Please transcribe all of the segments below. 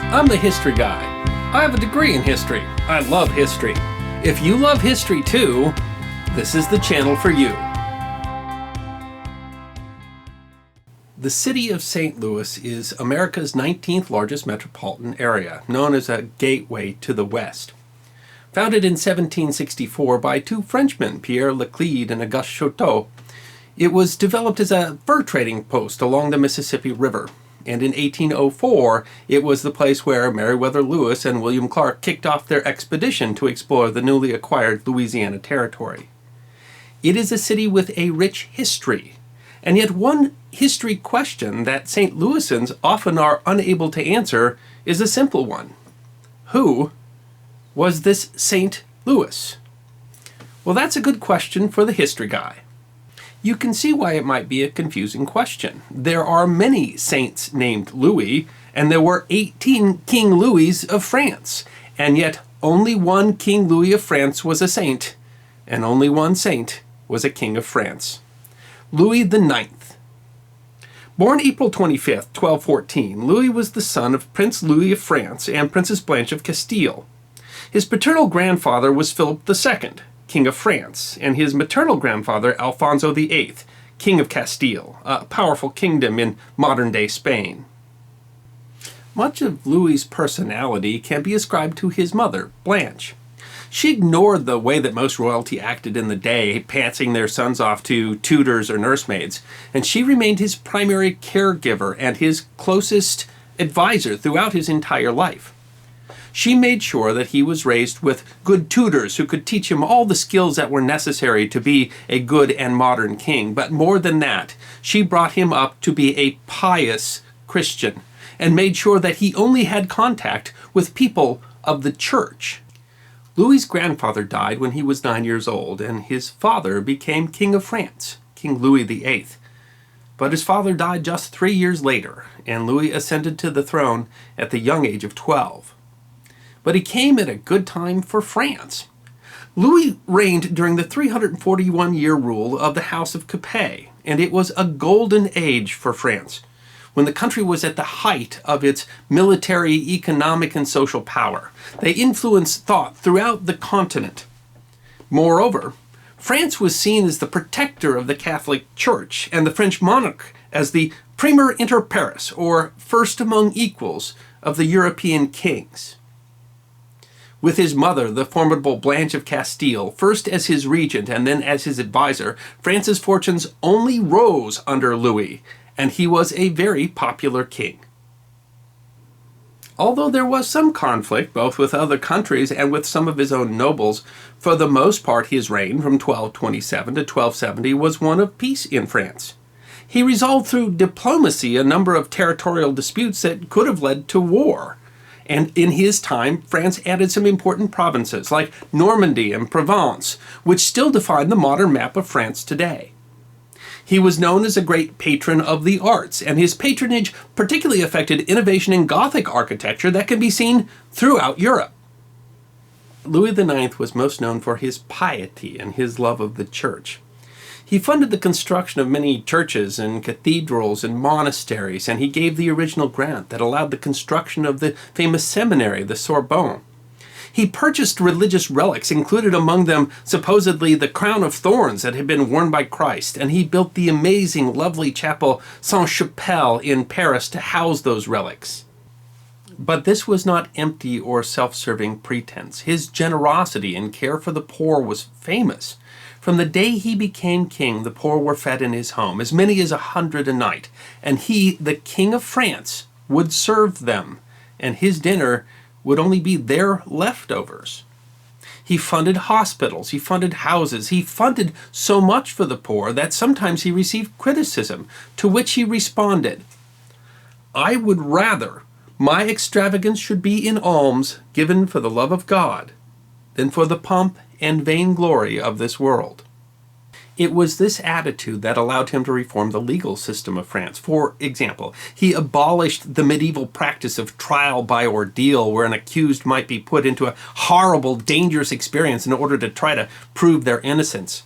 I'm the history guy. I have a degree in history. I love history. If you love history too, this is the channel for you. The city of St. Louis is America's 19th largest metropolitan area, known as a gateway to the West. Founded in 1764 by two Frenchmen, Pierre Leclerc and Auguste Chouteau, it was developed as a fur trading post along the Mississippi River. And in 1804, it was the place where Meriwether Lewis and William Clark kicked off their expedition to explore the newly acquired Louisiana Territory. It is a city with a rich history, and yet one history question that St. Louisans often are unable to answer is a simple one. Who was this St. Louis? Well, that's a good question for the history guy. You can see why it might be a confusing question. There are many saints named Louis, and there were 18 King Louis of France, and yet only one King Louis of France was a saint, and only one saint was a king of France. Louis IX. Born April 25, 1214, Louis was the son of Prince Louis of France and Princess Blanche of Castile. His paternal grandfather was Philip II, King of France, and his maternal grandfather, Alfonso VIII, King of Castile, a powerful kingdom in modern-day Spain. Much of Louis's personality can be ascribed to his mother, Blanche. She ignored the way that most royalty acted in the day, passing their sons off to tutors or nursemaids, and she remained his primary caregiver and his closest advisor throughout his entire life. She made sure that he was raised with good tutors who could teach him all the skills that were necessary to be a good and modern king. But more than that, she brought him up to be a pious Christian and made sure that he only had contact with people of the church. Louis's grandfather died when he was 9 years old, and his father became King of France, King Louis VIII. But his father died just 3 years later, and Louis ascended to the throne at the young age of 12. But he came at a good time for France. Louis reigned during the 341-year rule of the House of Capet, and it was a golden age for France, when the country was at the height of its military, economic, and social power. They influenced thought throughout the continent. Moreover, France was seen as the protector of the Catholic Church, and the French monarch as the premier inter pares, or first among equals, of the European kings. With his mother, the formidable Blanche of Castile, first as his regent and then as his advisor, France's fortunes only rose under Louis, and he was a very popular king. Although there was some conflict, both with other countries and with some of his own nobles, for the most part his reign from 1227 to 1270 was one of peace in France. He resolved through diplomacy a number of territorial disputes that could have led to war. And in his time, France added some important provinces like Normandy and Provence, which still define the modern map of France today. He was known as a great patron of the arts, and his patronage particularly affected innovation in Gothic architecture that can be seen throughout Europe. Louis IX was most known for his piety and his love of the church. He funded the construction of many churches and cathedrals and monasteries, and he gave the original grant that allowed the construction of the famous seminary, the Sorbonne. He purchased religious relics, included among them supposedly the crown of thorns that had been worn by Christ, and he built the amazing, lovely chapel Sainte-Chapelle in Paris to house those relics. But this was not empty or self-serving pretense. His generosity and care for the poor was famous. From the day he became king, the poor were fed in his home, as many as 100 a night, and he, the King of France, would serve them, and his dinner would only be their leftovers. He funded hospitals, he funded houses, he funded so much for the poor that sometimes he received criticism, to which he responded, "I would rather my extravagance should be in alms given for the love of God than for the pomp and vainglory of this world." It was this attitude that allowed him to reform the legal system of France. For example, he abolished the medieval practice of trial by ordeal, where an accused might be put into a horrible, dangerous experience in order to try to prove their innocence.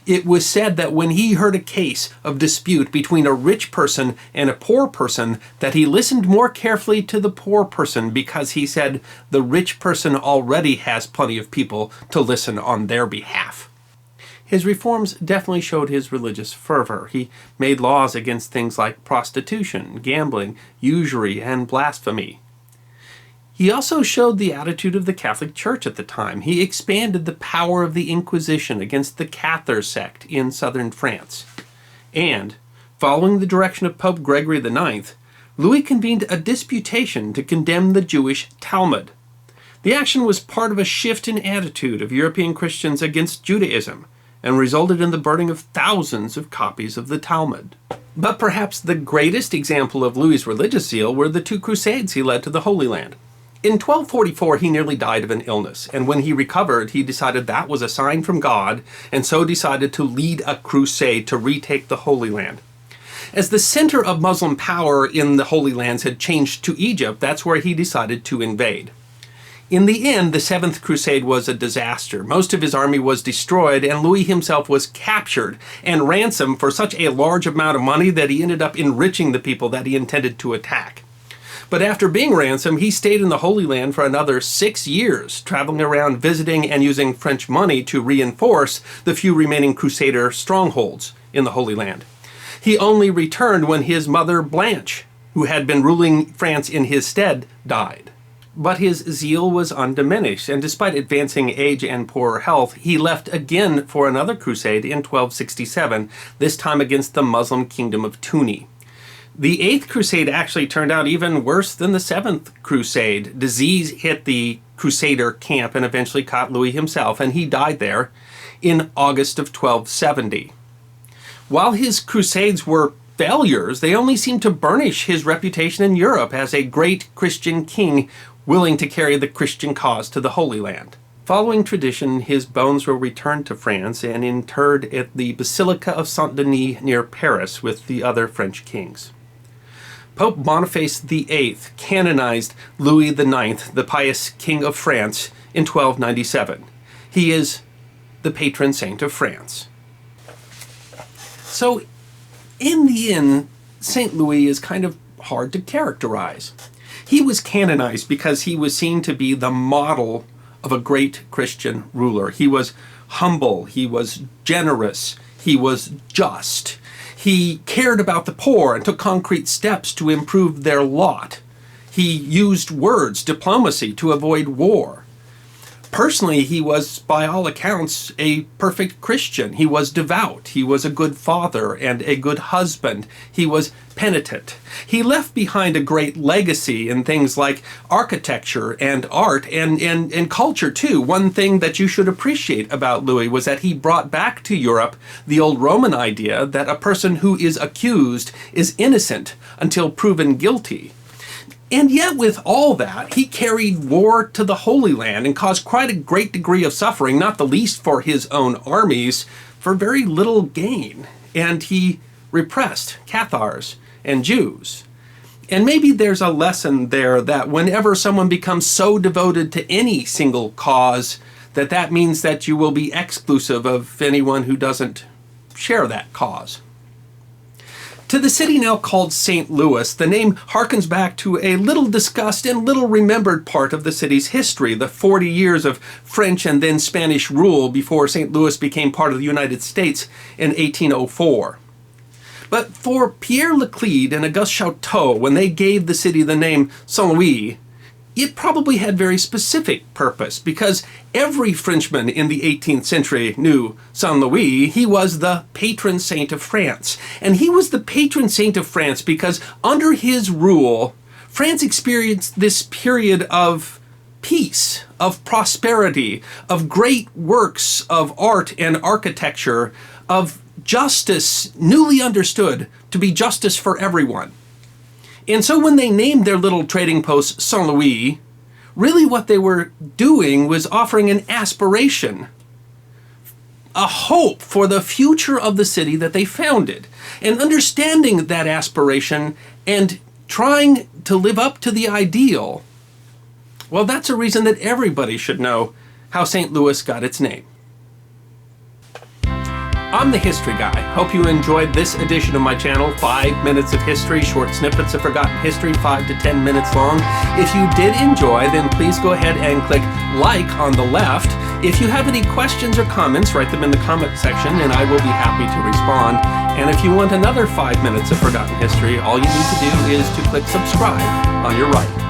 It was said that when he heard a case of dispute between a rich person and a poor person, that he listened more carefully to the poor person because he said the rich person already has plenty of people to listen on their behalf. His reforms definitely showed his religious fervor. He made laws against things like prostitution, gambling, usury, and blasphemy. He also showed the attitude of the Catholic Church at the time. He expanded the power of the Inquisition against the Cathar sect in southern France. And, following the direction of Pope Gregory IX, Louis convened a disputation to condemn the Jewish Talmud. The action was part of a shift in attitude of European Christians against Judaism, and resulted in the burning of thousands of copies of the Talmud. But perhaps the greatest example of Louis's religious zeal were the 2 crusades he led to the Holy Land. In 1244, he nearly died of an illness, and when he recovered, he decided that was a sign from God, and so decided to lead a crusade to retake the Holy Land. As the center of Muslim power in the Holy Lands had changed to Egypt, that's where he decided to invade. In the end, the Seventh Crusade was a disaster. Most of his army was destroyed, and Louis himself was captured and ransomed for such a large amount of money that he ended up enriching the people that he intended to attack. But after being ransomed, he stayed in the Holy Land for another 6 years, traveling around visiting and using French money to reinforce the few remaining Crusader strongholds in the Holy Land. He only returned when his mother Blanche, who had been ruling France in his stead, died. But his zeal was undiminished, and despite advancing age and poor health, he left again for another crusade in 1267, this time against the Muslim kingdom of Tunis. The Eighth Crusade actually turned out even worse than the Seventh Crusade. Disease hit the Crusader camp and eventually caught Louis himself, and he died there in August of 1270. While his crusades were failures, they only seemed to burnish his reputation in Europe as a great Christian king willing to carry the Christian cause to the Holy Land. Following tradition, his bones were returned to France and interred at the Basilica of Saint-Denis near Paris with the other French kings. Pope Boniface VIII canonized Louis IX, the pious king of France, in 1297. He is the patron saint of France. So, in the end, St. Louis is kind of hard to characterize. He was canonized because he was seen to be the model of a great Christian ruler. He was humble, he was generous, he was just. He cared about the poor and took concrete steps to improve their lot. He used words, diplomacy, to avoid war. Personally, he was, by all accounts, a perfect Christian. He was devout. He was a good father and a good husband. He was penitent. He left behind a great legacy in things like architecture and art and culture, too. One thing that you should appreciate about Louis was that he brought back to Europe the old Roman idea that a person who is accused is innocent until proven guilty. And yet, with all that, he carried war to the Holy Land and caused quite a great degree of suffering, not the least for his own armies, for very little gain. And he repressed Cathars and Jews. And maybe there's a lesson there that whenever someone becomes so devoted to any single cause, that means that you will be exclusive of anyone who doesn't share that cause. To the city now called St. Louis, the name harkens back to a little discussed and little remembered part of the city's history, the 40 years of French and then Spanish rule before St. Louis became part of the United States in 1804. But for Pierre Leclerc and Auguste Chouteau, when they gave the city the name Saint Louis, it probably had very specific purpose, because every Frenchman in the 18th century knew Saint Louis. He was the patron saint of France. And he was the patron saint of France because under his rule, France experienced this period of peace, of prosperity, of great works of art and architecture, of justice newly understood to be justice for everyone. And so when they named their little trading post Saint Louis, really what they were doing was offering an aspiration, a hope for the future of the city that they founded. And understanding that aspiration and trying to live up to the ideal, well, that's a reason that everybody should know how St. Louis got its name. I'm the History Guy. Hope you enjoyed this edition of my channel, 5 minutes of history, short snippets of forgotten history, 5 to 10 minutes long. If you did enjoy, then please go ahead and click like on the left. If you have any questions or comments, write them in the comment section and I will be happy to respond. And if you want another 5 minutes of forgotten history, all you need to do is to click subscribe on your right.